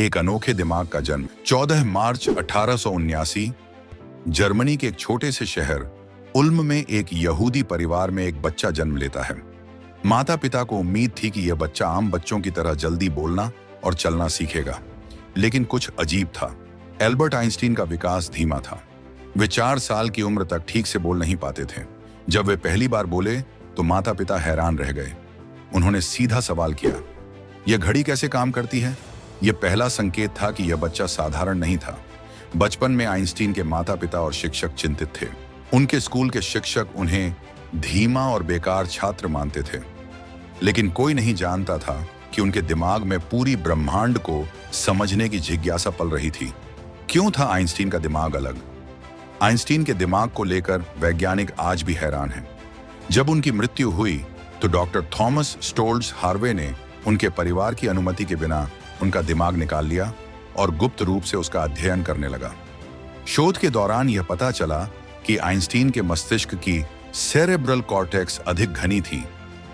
एक अनोखे दिमाग का जन्म। 14 मार्च 1879 जर्मनी के एक छोटे से शहर उल्म में एक यहूदी परिवार में एक बच्चा जन्म लेता है। माता पिता को उम्मीद थी कि यह बच्चा आम बच्चों की तरह जल्दी बोलना और चलना सीखेगा, लेकिन कुछ अजीब था। एल्बर्ट आइंस्टीन का विकास धीमा था। वे 4 साल की उम्र तक ठीक से बोल नहीं पाते थे। जब वे पहली बार बोले तो माता पिता हैरान रह गए। उन्होंने सीधा सवाल किया, यह घड़ी कैसे काम करती है? यह पहला संकेत था कि यह बच्चा साधारण नहीं था। बचपन में आइंस्टीन के माता पिता और शिक्षक चिंतित थे। उनके स्कूल के शिक्षक उन्हें धीमा और बेकार छात्र मानते थे, लेकिन कोई नहीं जानता था कि उनके दिमाग में पूरी ब्रह्मांड को समझने की जिज्ञासा पल रही थी। क्यों था आइंस्टीन का दिमाग अलग? आइंस्टीन के दिमाग को लेकर वैज्ञानिक आज भी हैरान हैं। जब उनकी मृत्यु हुई तो डॉक्टर थॉमस स्टोल्ट्ज हार्वे ने उनके परिवार की अनुमति के बिना उनका दिमाग निकाल लिया और गुप्त रूप से उसका अध्ययन करने लगा। शोध के दौरान यह पता चला कि आइंस्टीन के मस्तिष्क की सेरेब्रल कॉर्टेक्स अधिक घनी थी,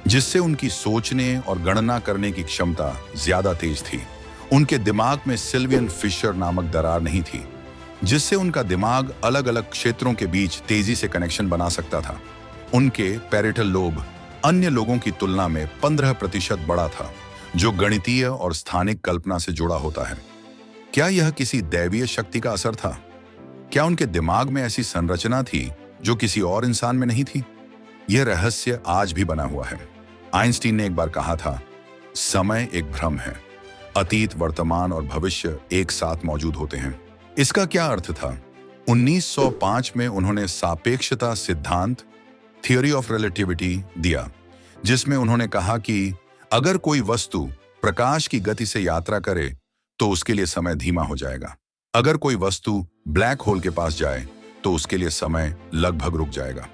जिससे उनकी सोचने और गणना करने की क्षमता ज्यादा तेज थी। उनके दिमाग में सिल्वियन फिशर नामक दरार नहीं थी, जिससे उनका दिमाग अलग अलग क्षेत्रों के बीच तेजी से कनेक्शन बना सकता था। उनके पैरेटल लोब अन्य लोगों की तुलना में 15% बड़ा था, जो गणितीय और स्थानिक कल्पना से जुड़ा होता है। क्या यह किसी दैवीय शक्ति का असर था? क्या उनके दिमाग में ऐसी संरचना थी जो किसी और इंसान में नहीं थी? यह रहस्य आज भी बना हुआ है। आइंस्टीन ने एक बार कहा था, समय एक भ्रम है, अतीत, वर्तमान और भविष्य एक साथ मौजूद होते हैं। इसका क्या अर्थ था? 1905 में उन्होंने सापेक्षता सिद्धांत, थियोरी ऑफ रिलेटिविटी दिया, जिसमें उन्होंने कहा कि अगर कोई वस्तु प्रकाश की गति से यात्रा करे तो उसके लिए समय धीमा हो जाएगा। अगर कोई वस्तु ब्लैक होल के पास जाए तो उसके लिए समय लगभग रुक जाएगा।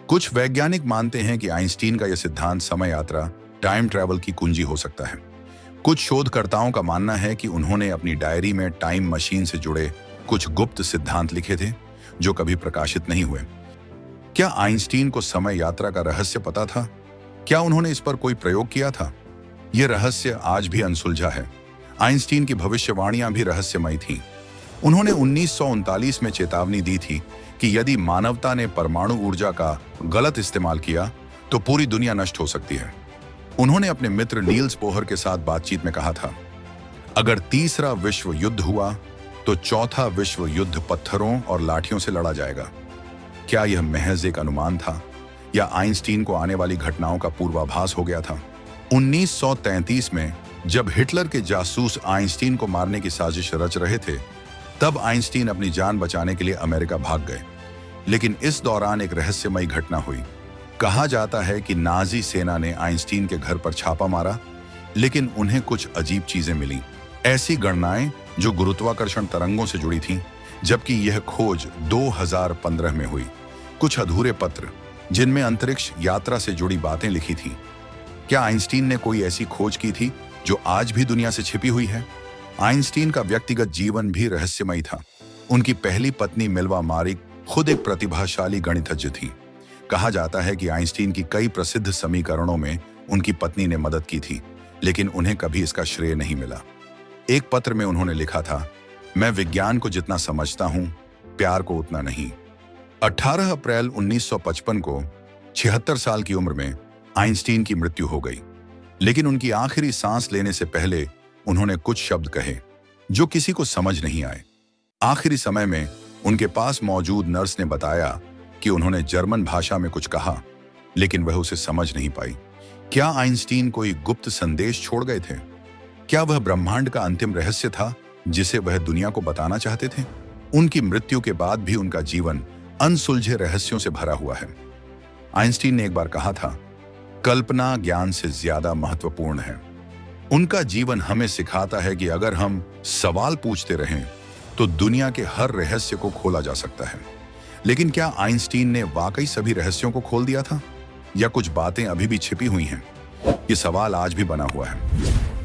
कुछ वैज्ञानिक मानते हैं कि आइंस्टीन का यह सिद्धांत समय यात्रा, टाइम ट्रैवल की कुंजी हो सकता है। कुछ शोधकर्ताओं का मानना है कि उन्होंने अपनी डायरी में टाइम मशीन से जुड़े कुछ गुप्त सिद्धांत लिखे थे जो कभी प्रकाशित नहीं हुए। क्या आइंस्टीन को समय यात्रा का रहस्य पता था? क्या उन्होंने इस पर कोई प्रयोग किया था? यह रहस्य आज भी अनसुलझा है। आइंस्टीन की भविष्यवाणियां भी रहस्यमयी थीं। उन्होंने 1939 में चेतावनी दी थी कि यदि मानवता ने परमाणु ऊर्जा का गलत इस्तेमाल किया तो पूरी दुनिया नष्ट हो सकती है। उन्होंने अपने मित्र नील्स बोहर के साथ बातचीत में कहा था, अगर तीसरा विश्व युद्ध हुआ तो चौथा विश्व युद्ध पत्थरों और लाठियों से लड़ा जाएगा। क्या यह महज एक अनुमान था या आइंस्टीन को आने वाली घटनाओं का पूर्वाभास हो गया था? 1933 में जब हिटलर के जासूस आइंस्टीन को मारने की साजिश रच रहे थे, तब आइंस्टीन अपनी जान बचाने के लिए अमेरिका भाग गए। लेकिन इस दौरान एक रहस्यमयी घटना हुई। कहा जाता है कि नाजी सेना ने आइंस्टीन के घर पर छापा मारा, लेकिन उन्हें कुछ अजीब चीजें मिली। ऐसी गणनाएं जो गुरुत्वाकर्षण तरंगों से जुड़ी थीं, जबकि यह खोज 2015 में हुई। कुछ अधूरे पत्र जिनमें अंतरिक्ष यात्रा से जुड़ी बातें लिखी थीं। क्या आइंस्टीन ने कोई ऐसी खोज की थी जो आज भी दुनिया से छिपी हुई है? आइंस्टीन का व्यक्तिगत जीवन भी रहस्यमयी था। उनकी पहली पत्नी मिल्वा मारिक खुद एक प्रतिभाशाली गणितज्ञ थी। कहा जाता है कि आइंस्टीन की कई प्रसिद्ध समीकरणों में उनकी पत्नी ने मदद की थी, लेकिन उन्हें कभी इसका श्रेय नहीं मिला। एक पत्र में उन्होंने लिखा था, मैं विज्ञान को जितना समझता हूं, प्यार को उतना नहीं। 18 अप्रैल 1955 को 76 साल की उम्र में आइंस्टीन की मृत्यु हो गई, लेकिन उनकी आखिरी सांस लेने से पहले उन्होंने कुछ शब्द कहे जो किसी को समझ नहीं आए। आखिरी समय में उनके पास मौजूद नर्स ने बताया कि उन्होंने जर्मन भाषा में कुछ कहा, लेकिन वह उसे समझ नहीं पाई। क्या आइंस्टीन कोई गुप्त संदेश छोड़ गए थे? क्या वह ब्रह्मांड का अंतिम रहस्य था जिसे वह दुनिया को बताना चाहते थे? उनकी मृत्यु के बाद भी उनका जीवन अनसुलझे रहस्यों से भरा हुआ है। आइंस्टीन ने एक बार कहा था, कल्पना ज्ञान से ज्यादा महत्वपूर्ण है। उनका जीवन हमें सिखाता है कि अगर हम सवाल पूछते रहें तो दुनिया के हर रहस्य को खोला जा सकता है। लेकिन क्या आइंस्टीन ने वाकई सभी रहस्यों को खोल दिया था, या कुछ बातें अभी भी छिपी हुई हैं? ये सवाल आज भी बना हुआ है।